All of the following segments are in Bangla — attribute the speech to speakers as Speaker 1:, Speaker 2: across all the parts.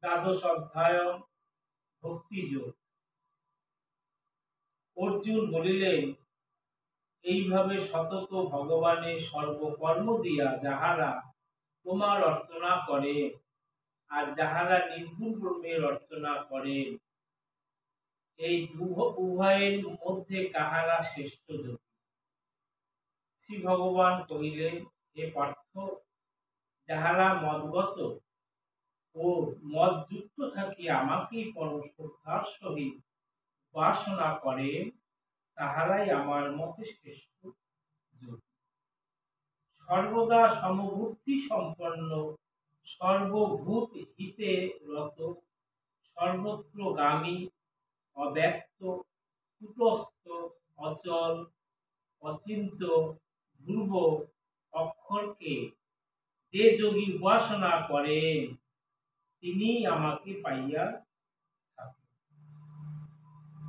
Speaker 1: দ্বাদশ অধ্যায় ভক্তিযোগ। অর্জুন বলিলেন, এইভাবে সতত ভগবানের সর্বকর্ম দিয়া যাহারা তোমার অর্চনা করে আর যাহারা নির্গুণ ব্রহ্মের অর্চনা করে, এই উভয়ের মধ্যে কাহারা শ্রেষ্ঠ যোগী? শ্রী ভগবান কহিলেন, হে পার্থ, যাহারা মদগত ও মদযুক্ত থাকিয়া আমাকেই পরম শ্রদ্ধার সহিত উপাসনা করে, তাহারাই আমার মতে শ্রেষ্ঠ যোগী। সর্বদা সমভক্তি সম্পন্ন, সর্বভূত হিতে রত, সর্বত্রগামী, অব্যক্ত, কূটস্থ, অচল, অচিন্ত, ধ্রুব অক্ষরকে যে যোগী উপাসনা করেন, তিনি আমাকে পাইয়া থাকেন।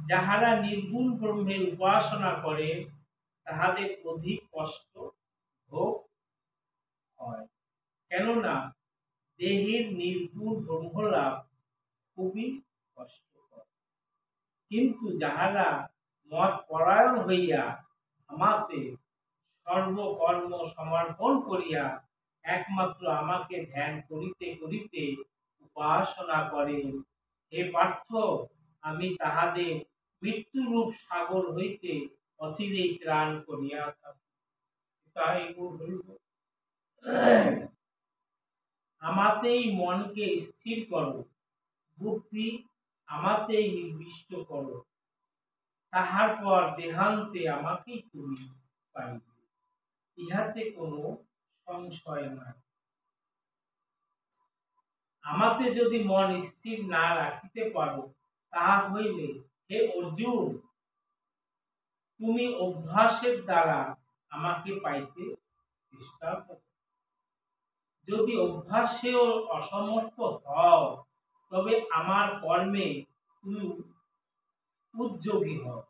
Speaker 1: যাহারা নির্গুণ ব্রহ্মের উপাসনা করে, তাহাদের অধিক কষ্ট ভোগ হয়, কেননা দেহের নির্গুণ ব্রহ্মলাভ খুবই কষ্টকর। কিন্তু যাহারা মত পরায়ণ হইয়া আমাতে সর্বকর্ম সমর্পণ করিয়া একমাত্র আমাকে ধ্যান করিতে করিতে উপাসনা করে, হে পার্থ, আমি তাহাদের মৃত্যুরূপ সাগর হইতে অচিরেই ত্রাণ করিয়া থাকি। তাই আমাতেই মনকে স্থির করো, বুদ্ধি আমাতেই নিবিষ্ট করো, তাহার পর দেহান্তে আমাকেই তুমি পাইবে, ইহাতে কোনো সংশয় নাই। আমাতে যদি মন স্থির না রাখিতে পারো, তাহা হইলে হে অর্জুন, তুমি অভ্যাসের দ্বারা আমাকে পাইতে চেষ্টা করো। যদি অভ্যাসেও অসমর্থ হও, তবে আমার কর্মে তুমি উদ্যোগী হও।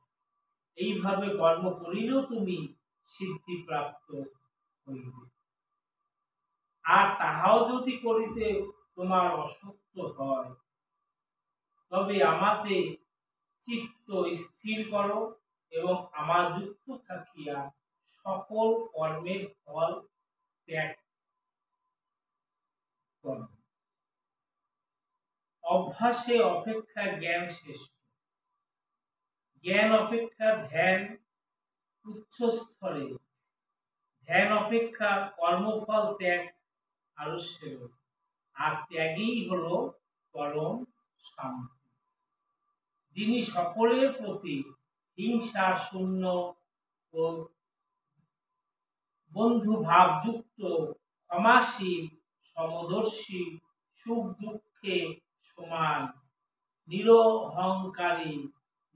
Speaker 1: এইভাবে কর্ম করিলেও তুমি সিদ্ধি প্রাপ্ত হইবে। আর তাহাও যদি করিতে তোমার অশক্ত হয়, তবে আমাতে চিত্ত স্থির করো এবং আমার যুক্ত থাকিয়া সকল কর্মের ফল ত্যাগ করো। অভ্যাসে অপেক্ষা জ্ঞান শ্রেষ্ঠ, জ্ঞান অপেক্ষা ধ্যান উচ্চস্তরে, ধ্যান অপেক্ষা কর্মফল ত্যাগ আরো শ্রেয়, আর ত্যাগই হলো পরম শান্তি। যিনি সকলের প্রতি হিংসা শূন্য ও বন্ধু ভাবযুক্ত, ক্ষমাশীল, সমদর্শী, সুখ দুঃখে সমান, নিরহংকারী,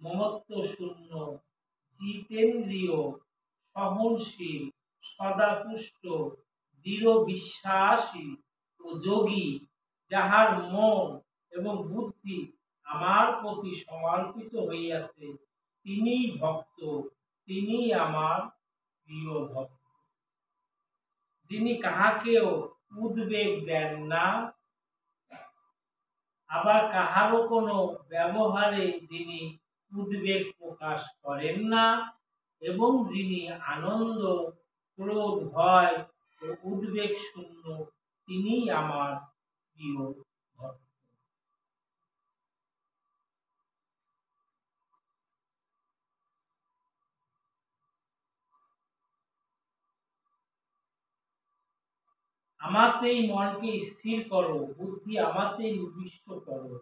Speaker 1: মমত্ব শূন্য, জিতেন্দ্রিয়, সহনশীল, সদা তুষ্ট, দৃঢ় বিশ্বাসী ও যোগী, যাহার মন এবং বুদ্ধি আমার প্রতি সমর্পিত হইয়াছে, তিনিই ভক্ত, তিনিই আমার প্রিয় ভক্ত। যিনি কাহাকেও উদ্বেগ দেন না, আবার কাহারও কোনো ব্যবহারে যিনি উদ্বেগ প্রকাশ করেন না, এবং যিনি আনন্দ, ক্রোধ, ভয় ও উদ্বেগ শূন্য, তিনিই আমার প্রিয় ভক্ত। আমাতেই মনকে স্থির করো, বুদ্ধি আমাতেই নিবিষ্ট করো,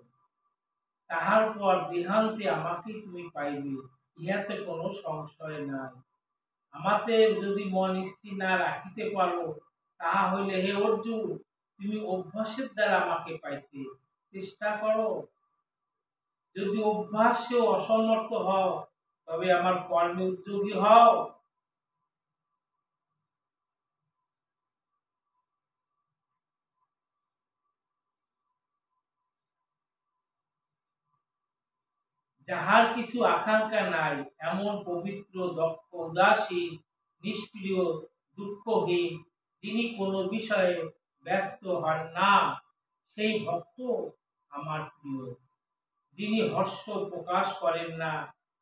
Speaker 1: তাহার পর দেহান্তে আমাকেই তুমি পাইবে, ইহাতে কোনো সংশয় নাই। আমাতে যদি মন স্থির না রাখিতে পারো, তাহা হইলে হে অর্জুন, তুমি অভ্যাসের দ্বারা আমাকে পাইতে চেষ্টা করো। যদি অভ্যাসেও অসমর্থ হও, তবে আমার কর্মে উদ্যোগী হও। যাহার কিছু আকাঙ্ক্ষা নাই, এমন পবিত্র, দক্ষ, উদাসীন, নিষ্ক্রিয়, দুঃখহীন, যিনি কোনো বিষয়ে ব্যস্ত হন না, সেই ভক্ত আমার প্রিয়। যিনি হর্ষ প্রকাশ করেন না,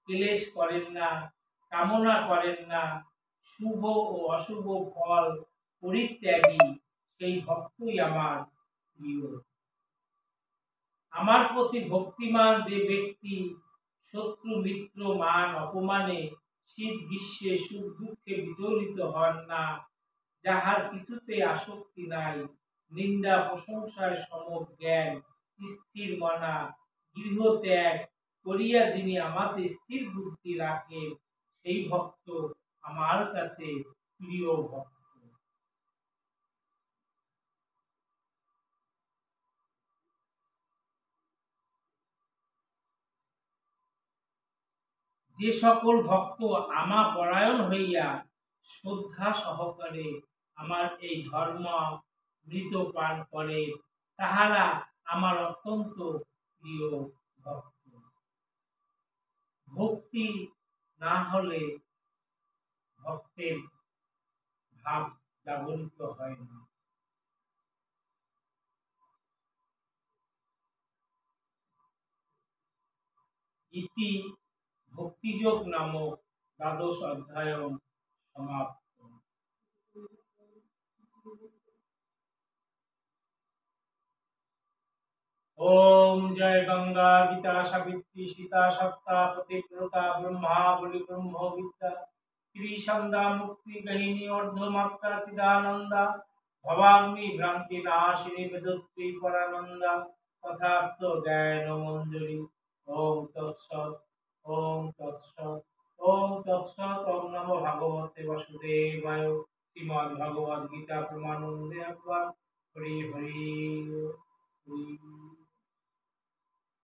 Speaker 1: ক্লেশ করেন না, কামনা করেন না, শুভ ও অশুভ ফল পরিত্যাগী, সেই ভক্তই আমার প্রিয়। আমার প্রতি ভক্তিমান যে ব্যক্তি শত্রু মিত্র মান অপমানে শীত গ্রীষ্মে সুখ দুঃখে বিচলিত হন না, যাহার কিছুতে আসক্তি নাই, নিন্দা প্রশংসায় সমজ্ঞান, স্থির মনা, গৃহত্যাগ করিয়া যিনি আমাতে স্থির বুদ্ধি রাখেন, সেই ভক্ত আমার কাছে প্রিয় ভক্ত। যে সকল ভক্ত আমা পরায়ণ হইয়া শ্রদ্ধা সহকারে আমার এই ধর্ম মৃত পান করে, তাহারা আমার অত্যন্ত প্রিয় ভক্ত। ভক্তি না হলে ভক্তের ভাব জাগরিত হয় না। ইতি ভক্তিযোগ নামক দ্বাদশ অধ্যায় সমাপ্ত। ओम जय गंगा गीता सावित्री सीता सत्ता पतिव्रता ब्रह्मा बलि ब्रह्म विद्या त्रिसंध्या मुक्ति गहिनी अर्धमात्रा चिदानंदा भवाग्नि भ्रांति नाशिनी विदुत्ति परानंदा तथार्थ ज्ञान मंजरी। ओम तत्सत् ओम तत्सत् ओम तत्सत्। ओम नमो भगवते वासुदेवाय। श्रीमद् भगवद गीता प्रमाणंदे हरि हरि।